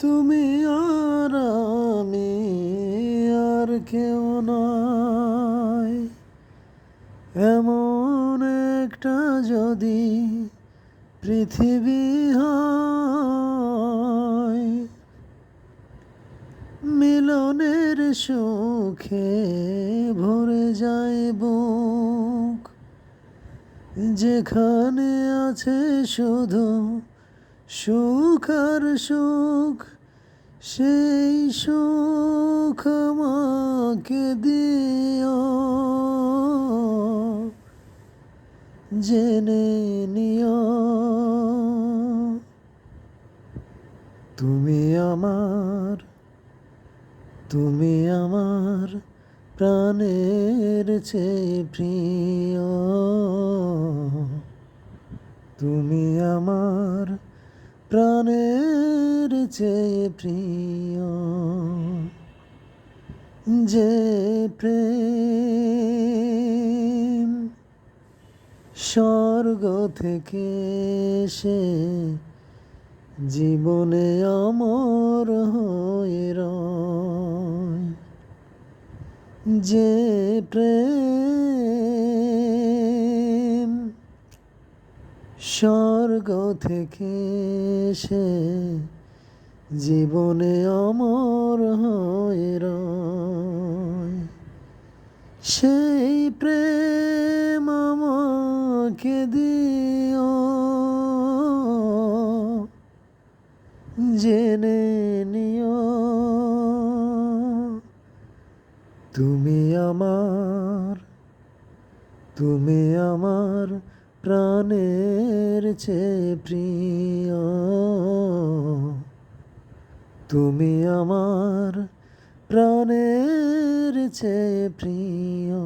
তুমি আর আমি আর কেউ নয়, এমন একটা যদি পৃথিবী হয়, মিলনের সুখে ভরে যায় বুক, যেখানে আছে শুধু সুখ আর সুখ, সেই সুখ আমাকে দিও, জেনে নিও তুমি আমার, তুমি আমার প্রাণের চেয়ে প্রিয়, তুমি আমার প্রাণের চেয়ে প্রিয়, যে প্রেম স্বর্গ থেকে এসে জীবনে অমর হয়ে রয়, যে প্রেম স্বর্গ থেকে এসে জীবনে অমর হয়ে রয়, সেই প্রেম আমাকে দিও, জেনে নিও তুমি আমার, তুমি আমার প্রাণের চেয়ে প্রিয়, তুমি আমার প্রাণের চেয়ে প্রিয়।